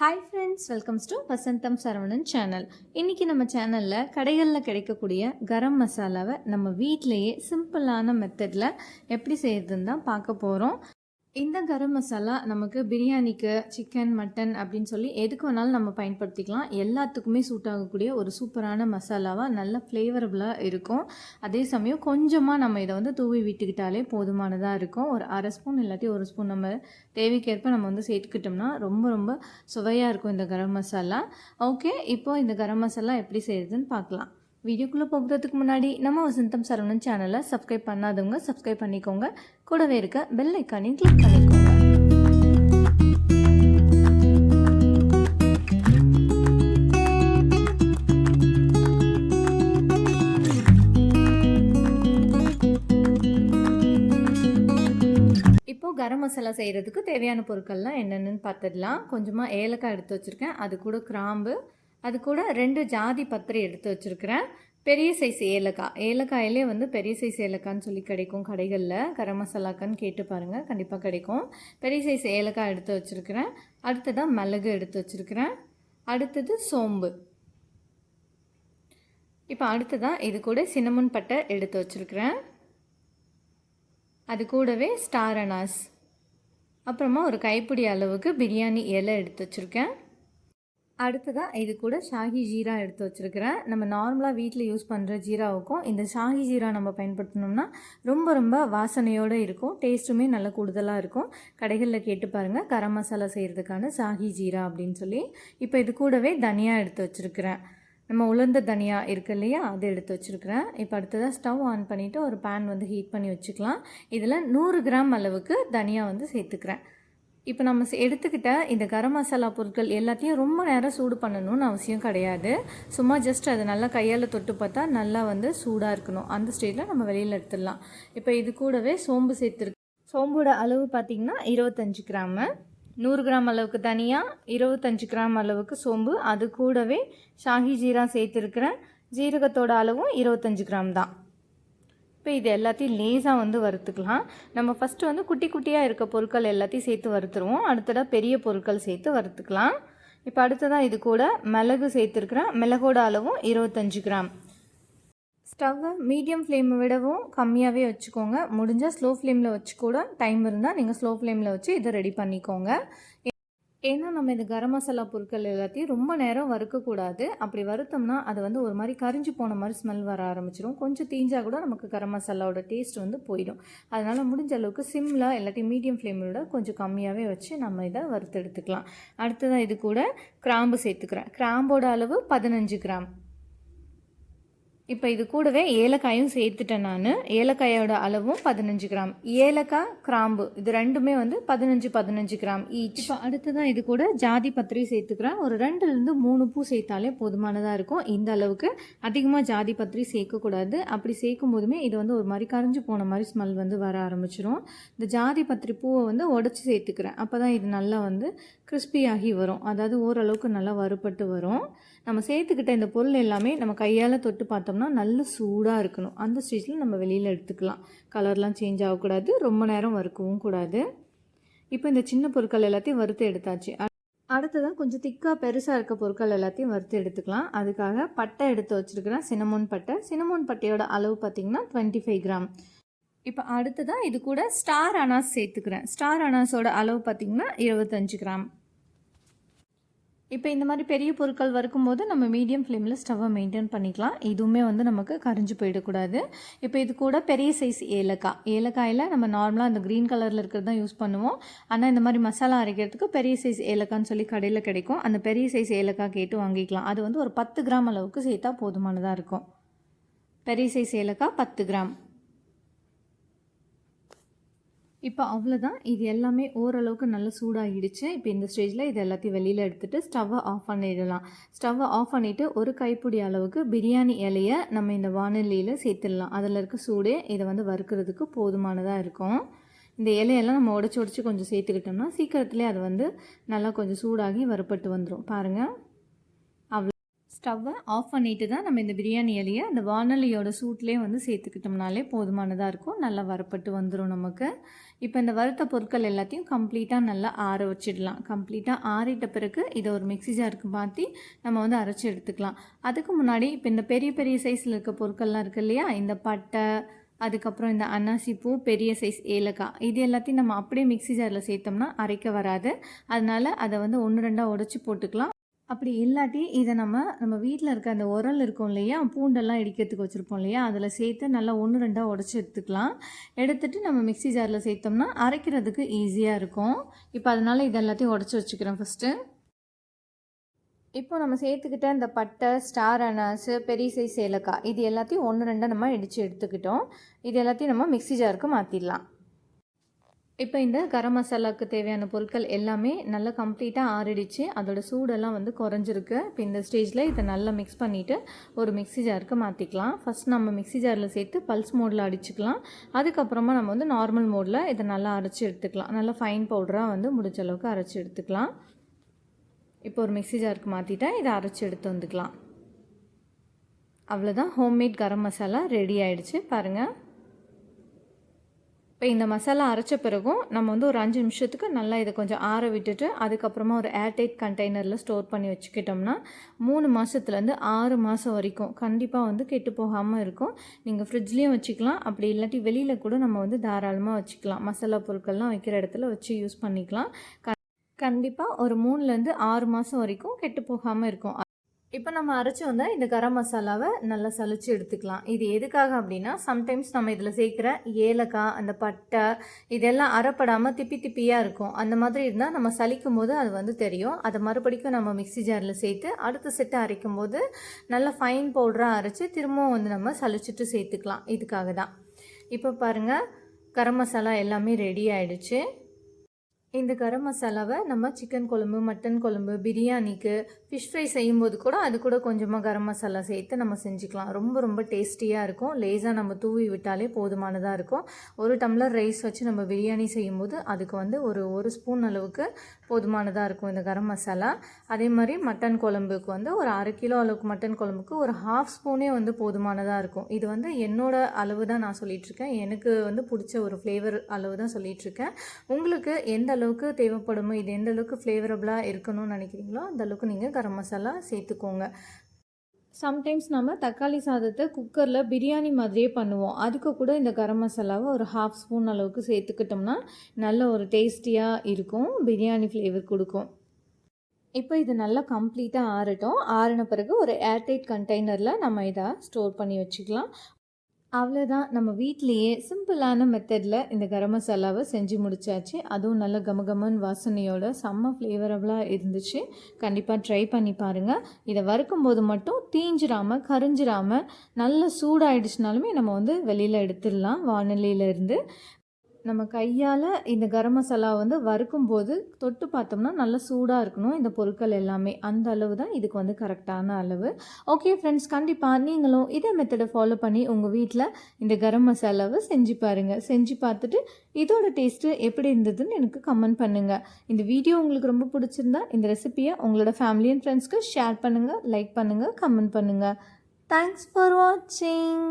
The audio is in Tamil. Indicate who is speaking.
Speaker 1: Hi friends, welcomes to Vasantham Saravanan channel. இன்றைக்கி நம்ம சேனலில் கடைகளில் கிடைக்கக்கூடிய கரம் மசாலாவை நம்ம வீட்டிலையே சிம்பிளான மெத்தடில் எப்படி செய்கிறதுன்னு தான் பார்க்க போகிறோம். இந்த கரம் மசாலா நமக்கு பிரியாணிக்கு, சிக்கன், மட்டன் அப்படின்னு சொல்லி எதுக்கு வேணாலும் நம்ம பயன்படுத்திக்கலாம். எல்லாத்துக்குமே சூட் ஆகக்கூடிய ஒரு சூப்பரான மசாலாவாக நல்ல ஃப்ளேவரபுளாக இருக்கும். அதே சமயம் கொஞ்சமாக நம்ம இதை தூவி விட்டுக்கிட்டாலே போதுமானதாக இருக்கும். ஒரு அரை ஸ்பூன் இல்லாட்டி ஒரு ஸ்பூன் நம்ம தேவைக்கேற்ப நம்ம சேர்த்துக்கிட்டோம்னா ரொம்ப ரொம்ப சுவையாக இருக்கும் இந்த கரம் மசாலா. ஓகே, இப்போது இந்த கரம் மசாலா எப்படி செய்கிறதுன்னு பார்க்கலாம். வீடியோக்குள்ளே போகிறதுக்கு முன்னாடி நம்ம வசந்தம் சரவணன் சேனலை சப்ஸ்கிரைப் பண்ணாதவங்க சப்ஸ்கிரைப் பண்ணிக்கோங்க. கூடவே இருக்க பெல் ஐக்கானையும் கிளிக் பண்ணிக்கோங்க. இப்போது கரம் மசாலா செய்கிறதுக்கு தேவையான பொருட்கள்லாம் என்னென்னு பார்த்துடலாம். கொஞ்சமாக ஏலக்காய் எடுத்து வச்சுருக்கேன், அது கூட கிராம்பு, அது கூட 2 ஜாதி பத்திரி எடுத்து வச்சுருக்கிறேன். பெரிய சைஸ் ஏலக்காயிலே பெரிய சைஸ் ஏலக்கான்னு சொல்லி கிடைக்கும் கடைகளில். கரம் மசாலாக்கான்னு கேட்டு பாருங்கள், கண்டிப்பாக கிடைக்கும். பெரிய சைஸ் ஏலக்காய் எடுத்து வச்சுருக்கிறேன். அடுத்ததாக மிளகு எடுத்து வச்சுருக்கிறேன். அடுத்தது சோம்பு. இப்போ அடுத்ததாக இது கூட சின்னமன் பட்டை எடுத்து வச்சுருக்கிறேன். அது கூடவே ஸ்டார் அனாஸ், அப்புறமா ஒரு கைப்பிடி அளவுக்கு பிரியாணி இலை எடுத்து வச்சுருக்கேன். அடுத்ததாக இது கூட ஷாஹி ஜீரா எடுத்து வச்சுருக்கிறேன். நம்ம நார்மலாக வீட்டில் யூஸ் பண்ணுற ஜீராவுக்கும் இந்த ஷாஹி ஜீரா நம்ம பயன்படுத்தினோம்னா ரொம்ப ரொம்ப வாசனையோடு இருக்கும், டேஸ்ட்டுமே நல்ல கூடுதலாக இருக்கும். கடைகளில் கேட்டு பாருங்கள், கரம் மசாலா செய்கிறதுக்கான ஷாஹி ஜீரா அப்படின்னு சொல்லி. இப்போ இது கூடவே தனியா எடுத்து வச்சுருக்கிறேன். நம்ம உலர்ந்த தனியா இருக்குது இல்லையா, அது எடுத்து வச்சுருக்கிறேன். இப்போ அடுத்ததாக ஸ்டவ் ஆன் பண்ணிவிட்டு ஒரு பேன் ஹீட் பண்ணி வச்சுக்கலாம். இதில் 100 கிராம் அளவுக்கு தனியா சேர்த்துக்கிறேன். இப்போ நம்ம எடுத்துக்கிட்ட இந்த கரம் மசாலா பொருட்கள் எல்லாத்தையும் ரொம்ப நேரம் சூடு பண்ணணும்னு அவசியம் கிடையாது. சும்மா ஜஸ்ட் அது நல்லா கையால் தொட்டு பார்த்தா நல்லா சூடாக இருக்கணும். அந்த ஸ்டேஜில் நம்ம வெளியில் எடுத்துடலாம். இப்போ இது கூடவே சோம்பு சேர்த்துருக்கு. சோம்போட அளவு பார்த்திங்கன்னா 25 கிராமு. 100 கிராம் அளவுக்கு தனியாக, 25 கிராம் அளவுக்கு சோம்பு, அது கூடவே ஷாஹி ஜீரா சேர்த்துருக்கிறேன். ஜீரகத்தோட அளவும் 25 கிராம் தான். இப்போ இது எல்லாத்தையும் லேசாக வறுத்துக்கலாம். நம்ம ஃபஸ்ட்டு குட்டி குட்டியாக இருக்க பொருட்கள் எல்லாத்தையும் சேர்த்து வறுத்துருவோம். அடுத்ததாக பெரிய பொருட்கள் சேர்த்து வறுத்துக்கலாம். இப்போ அடுத்ததாக இது கூட மிளகு சேர்த்துருக்குறேன். மிளகோட அளவும் 25 கிராம். ஸ்டவ்வை மீடியம் ஃப்ளேமை விடவும் கம்மியாகவே வச்சுக்கோங்க. முடிஞ்சால் ஸ்லோ ஃப்ளேமில் வச்சு கூட டைம் இருந்தால் நீங்கள் ஸ்லோ ஃப்ளேமில் வச்சு இதை ரெடி பண்ணிக்கோங்க. ஏன்னா நம்ம இந்த கரம் மசாலா பொருட்கள் எல்லாத்தையும் ரொம்ப நேரம் வறுக்கக்கூடாது. அப்படி வறுத்தோம்னா அது ஒரு மாதிரி கரிஞ்சு போன மாதிரி ஸ்மெல் வர ஆரம்பிச்சிடும். கொஞ்சம் தீஞ்சால் கூட நமக்கு கரம் மசாலாவோட டேஸ்ட் போயிடும். அதனால் முடிஞ்ச அளவுக்கு சிம்மில் இல்லாட்டி மீடியம் ஃப்ளேமில் கொஞ்சம் கம்மியாகவே வச்சு நம்ம இதை வறுத்து எடுத்துக்கலாம். அடுத்ததாக இது கூட கிராம்பு சேர்த்துக்கிறேன். கிராம்போட அளவு 15 கிராம். இப்போ இது கூடவே ஏலக்காயும் சேர்த்துட்டேன் நான். ஏலக்காயோட அளவும் 15 கிராம். ஏலக்காய், கிராம்பு இது ரெண்டுமே 15 கிராம் ஈச். இப்போ அடுத்ததான் இது கூட ஜாதி பத்திரி சேர்த்துக்கிறேன். ஒரு 2லேருந்து 3 பூ சேர்த்தாலே போதுமானதாக இருக்கும். இந்த அளவுக்கு அதிகமாக ஜாதி பத்திரி சேர்க்கக்கூடாது. அப்படி சேர்க்கும் போதுமே இது ஒரு மாதிரி கரைஞ்சி போன மாதிரி ஸ்மெல் வர ஆரம்பிச்சிடும். இந்த ஜாதி பத்திரி பூவை உடச்சி சேர்த்துக்கிறேன். அப்போ தான் இது நல்லா கிறிஸ்பியாகி வரும். அதாவது ஓரளவுக்கு நல்லா வறுபட்டு வரும். நம்ம சேர்த்துக்கிட்ட இந்த பொருள் எல்லாமே நம்ம கையால் தொட்டு பார்த்தோம்னா நல்ல சூடாக இருக்கணும். அந்த ஸ்டேஜில் நம்ம வெளியில் எடுத்துக்கலாம். கலர்லாம் சேஞ்ச் ஆகக்கூடாது, ரொம்ப நேரம் வறுக்கவும் கூடாது. இப்போ இந்த சின்ன பொருட்கள் எல்லாத்தையும் வறுத்து எடுத்தாச்சு. அடுத்ததான் கொஞ்சம் திக்காக பெருசாக இருக்க பொருட்கள் எல்லாத்தையும் வறுத்து எடுத்துக்கலாம். அதுக்காக பட்டை எடுத்து வச்சுருக்கிறேன், சின்னமோன் பட்டை. சின்னமோன் பட்டையோட அளவு பார்த்திங்கன்னா 25 கிராம். இப்போ அடுத்ததான் இது கூட ஸ்டார் அனாஸ் சேர்த்துக்கிறேன். ஸ்டார் அனாஸோட அளவு பார்த்திங்கன்னா 25 கிராம். இப்போ இந்த மாதிரி பெரிய பொருட்கள் வறுக்கும்போது நம்ம மீடியம் ஃப்ளேமில் ஸ்டவ்வை மெயின்டைன் பண்ணிக்கலாம். இதுவுமே நமக்கு கரிஞ்சு போயிடக்கூடாது. இப்போ இது கூட பெரிய சைஸ் ஏலக்காயில் நம்ம நார்மலாக அந்த க்ரீன் கலரில் இருக்கிறது தான் யூஸ் பண்ணுவோம். ஆனால் இந்த மாதிரி மசாலா அரைக்கிறதுக்கு பெரிய சைஸ் ஏலக்கான்னு சொல்லி கடையில் கிடைக்கும். அந்த பெரிய சைஸ் ஏலக்காய் கேட்டு வாங்கிக்கலாம். அது ஒரு 10 கிராம் அளவுக்கு சேர்த்தா போதுமானதாக இருக்கும். பெரிய சைஸ் ஏலக்காய் 10 கிராம். இப்போ அவ்வளோதான். இது எல்லாமே ஓரளவுக்கு நல்லா சூடாகிடுச்சு. இப்போ இந்த ஸ்டேஜில் இது எல்லாத்தையும் வெளியில் எடுத்துகிட்டு ஸ்டவ்வை ஆஃப் பண்ணிடலாம். ஸ்டவ்வை ஆஃப் பண்ணிவிட்டு ஒரு கைப்பிடி அளவுக்கு பிரியாணி இலையை நம்ம இந்த வானலியில் சேர்த்துடலாம். அதில் இருக்க சூடே இதை வறுக்கிறதுக்கு போதுமானதாக இருக்கும். இந்த இலையெல்லாம் நம்ம உடச்சி கொஞ்சம் சேர்த்துக்கிட்டோம்னா சீக்கிரத்துலேயே அது நல்லா கொஞ்சம் சூடாகி வறுப்பட்டு வந்துடும். பாருங்கள், ஸ்டவ்வை ஆஃப் பண்ணிட்டு தான் நம்ம இந்த பிரியாணி இலையை அந்த வானலியோட சூட்லேயே சேர்த்துக்கிட்டோம்னாலே போதுமானதாக இருக்கும். நல்லா வறுப்பட்டு வந்துடும் நமக்கு. இப்போ இந்த வறுத்த பொருட்கள் எல்லாத்தையும் கம்ப்ளீட்டாக நல்லா ஆற வச்சிடலாம். கம்ப்ளீட்டாக ஆறிட்ட பிறகு இதை ஒரு மிக்ஸி ஜாருக்கு மாற்றி நம்ம வந்து அரைச்சி எடுத்துக்கலாம். அதுக்கு முன்னாடி இப்போ இந்த பெரிய பெரிய சைஸில் இருக்க பொருட்கள்லாம் இருக்குது இல்லையா, இந்த பட்டை, அதுக்கப்புறம் இந்த அன்னாசி பூ, பெரிய சைஸ் ஏலக்காய், இது எல்லாத்தையும் நம்ம அப்படியே மிக்ஸி ஜாரில் சேர்த்தோம்னா அரைக்க வராது. அதனால் அதை வந்து 1-2 உடச்சி போட்டுக்கலாம். அப்படி இல்லாட்டி இதை நம்ம வீட்டில் இருக்க அந்த உரல் இருக்கும் இல்லையா, பூண்டெல்லாம் இடிக்கிறதுக்கு வச்சுருப்போம் இல்லையா, அதில் சேர்த்து நல்லா 1-2 உடச்சி எடுத்துக்கலாம். எடுத்துகிட்டு நம்ம மிக்ஸி ஜாரில் சேர்த்தோம்னா அரைக்கிறதுக்கு ஈஸியாக இருக்கும். இப்போ அதனால் இது எல்லாத்தையும் உடச்சி வச்சுக்கிறேன் ஃபஸ்ட்டு. இப்போ நம்ம சேர்த்துக்கிட்ட இந்த பட்டை, ஸ்டார் அனாஸு, பெரிய சைஸ் ஏலக்காய், இது எல்லாத்தையும் 1-2 நம்ம இடித்து எடுத்துக்கிட்டோம். இது எல்லாத்தையும் நம்ம மிக்ஸி ஜாருக்கு மாற்றிடலாம். இப்போ இந்த கரம் மசாலாவுக்கு தேவையான பொருட்கள் எல்லாமே நல்லா கம்ப்ளீட்டாக ஆறிடுச்சு. அதோட சூடெல்லாம் வந்து குறைஞ்சிருக்கு. இப்போ இந்த ஸ்டேஜில் இதை நல்லா மிக்ஸ் பண்ணிவிட்டு ஒரு மிக்ஸி ஜாருக்கு மாற்றிக்கலாம். ஃபஸ்ட் நம்ம மிக்ஸி ஜாரில் சேர்த்து பல்ஸ் மோடில் அடிச்சுக்கலாம். அதுக்கப்புறமா நம்ம வந்து நார்மல் மோடில் இதை நல்லா அரைச்சி எடுத்துக்கலாம். நல்லா ஃபைன் பவுடராக வந்து முடிஞ்ச அளவுக்கு அரைச்சி எடுத்துக்கலாம். இப்போ ஒரு மிக்ஸி ஜாருக்கு மாற்றிட்டேன். இதை அரைச்சி எடுத்து வந்துக்கலாம். அவ்வளோதான், ஹோம்மேட் கரம் மசாலா ரெடி ஆகிடுச்சு பாருங்கள். இப்போ இந்த மசாலா அரைச்ச பிறகும் நம்ம வந்து ஒரு 5 நிமிஷத்துக்கு நல்லா இதை கொஞ்சம் ஆற விட்டுட்டு அதுக்கப்புறமா ஒரு ஏர்டைட் கண்டெய்னரில் ஸ்டோர் பண்ணி வச்சுக்கிட்டோம்னா 3 மாதத்துலேருந்து 6 மாதம் வரைக்கும் கண்டிப்பாக வந்து கெட்டு போகாமல் இருக்கும். நீங்கள் ஃப்ரிட்ஜ்லேயும் வச்சுக்கலாம், அப்படி இல்லாட்டி வெளியில் கூட நம்ம வந்து தாராளமாக வச்சுக்கலாம். மசாலா பொருட்கள்லாம் வைக்கிற இடத்துல வச்சு யூஸ் பண்ணிக்கலாம். கண்டிப்பாக ஒரு 3லேருந்து 6 மாதம் வரைக்கும் கெட்டு போகாமல் இருக்கும். இப்போ நம்ம அரைச்சி வந்தால் இந்த கரம் மசாலாவை நல்லா சலிச்சு எடுத்துக்கலாம். இது எதுக்காக அப்படின்னா, சம்டைம்ஸ் நம்ம இதில் சேர்க்குற ஏலக்காய், அந்த பட்டை, இதெல்லாம் அரைப்படாமல் திப்பியாக இருக்கும். அந்த மாதிரி இருந்தால் நம்ம சலிக்கும் போது அது வந்து தெரியும். அதை மறுபடிக்கும் நம்ம மிக்ஸி ஜாரில் சேர்த்து அடுத்த செட்டை அரைக்கும் போது நல்லா ஃபைன் பவுடராக அரைச்சி திரும்பவும் வந்து நம்ம சலிச்சுட்டு சேர்த்துக்கலாம். இதுக்காக தான். இப்போ பாருங்கள், கரம் மசாலா எல்லாமே ரெடி ஆகிடுச்சு. இந்த கரம் மசாலாவை நம்ம சிக்கன் குழம்பு, மட்டன் குழம்பு, பிரியாணிக்கு, ஃபிஷ் ஃப்ரை செய்யும்போது கூட அது கூட கொஞ்சமாக கரம் மசாலா சேர்த்து நம்ம செஞ்சுக்கலாம். ரொம்ப டேஸ்டியாக இருக்கும். லேசாக நம்ம தூவி விட்டாலே போதுமானதாக இருக்கும். 1 டம்ளர் ரைஸ் வச்சு நம்ம பிரியாணி செய்யும்போது அதுக்கு வந்து ஒரு ஸ்பூன் அளவுக்கு போதுமானதாக இருக்கும் இந்த கரம் மசாலா. அதே மாதிரி மட்டன் குழம்புக்கு வந்து ஒரு 1/2 கிலோ அளவுக்கு மட்டன் குழம்புக்கு ஒரு 1/2 ஸ்பூனே வந்து போதுமானதாக இருக்கும். இது வந்து என்னோட அளவு தான் நான் சொல்லிகிட்ருக்கேன். எனக்கு வந்து பிடிச்ச ஒரு ஃப்ளேவர் அளவு தான் சொல்லிகிட்ருக்கேன். உங்களுக்கு எந்த அளவுக்கு தேவைப்படுமோ, இது எந்த அளவுக்கு ஃப்ளேவரபுளாக இருக்கணும்னு நினைக்கிறீங்களோ அந்த அளவுக்கு நீங்கள் கரம் மசாலா சேர்த்துக்கோங்க. சம்டைம்ஸ் நம்ம தக்காளி சாதத்தை குக்கரில் பிரியாணி மாதிரியே பண்ணுவோம். அதுக்கு கூட இந்த கரம் மசாலாவை ஒரு 1/2 ஸ்பூன் அளவுக்கு சேர்த்துக்கிட்டோம்னா நல்ல ஒரு டேஸ்டியாக இருக்கும், பிரியாணி ஃப்ளேவர் கொடுக்கும். இப்போ இது நல்லா கம்ப்ளீட்டாக ஆறட்டும். ஆறின பிறகு ஒரு ஏர்டைட் கண்டெய்னரில் நம்ம இதை ஸ்டோர் பண்ணி வச்சுக்கலாம். அவ்வளோதான், நம்ம வீட்லேயே சிம்பிளான மெத்தடில் இந்த கரம் மசாலாவை செஞ்சு முடிச்சாச்சு. அதுவும் நல்ல கமகமன் வாசனையோட செம்ம ஃப்ளேவரபுளாக இருந்துச்சு. கண்டிப்பாக ட்ரை பண்ணி பாருங்கள். இதை வறுக்கும்போது மட்டும் தீஞ்சிராமல் கரிஞ்சிராமல் நல்ல சூடாகிடுச்சுனாலுமே நம்ம வந்து வெளியில் எடுத்துடலாம் வானிலையிலேருந்து. நம்ம கையால் இந்த கரம் மசாலா வந்து வறுக்கும்போது தொட்டு பார்த்தோம்னா நல்லா சூடாக இருக்கணும் இந்த பொருட்கள் எல்லாமே. அந்த அளவு தான் இதுக்கு வந்து கரெக்டான அளவு. ஓகே ஃப்ரெண்ட்ஸ், கண்டிப்பாக நீங்களும் இதே மெத்தடை ஃபாலோ பண்ணி உங்கள் வீட்டில் இந்த கரம் மசாலாவை செஞ்சு பாருங்கள். செஞ்சு பார்த்துட்டு இதோட டேஸ்ட்டு எப்படி இருந்ததுன்னு எனக்கு கமெண்ட் பண்ணுங்கள். இந்த வீடியோ உங்களுக்கு ரொம்ப பிடிச்சிருந்தா இந்த ரெசிபியை உங்களோட ஃபேமிலி அண்ட் ஃப்ரெண்ட்ஸ்க்கு ஷேர் பண்ணுங்கள், லைக் பண்ணுங்கள், கமெண்ட் பண்ணுங்கள். தேங்க்ஸ் ஃபார் வாட்சிங்.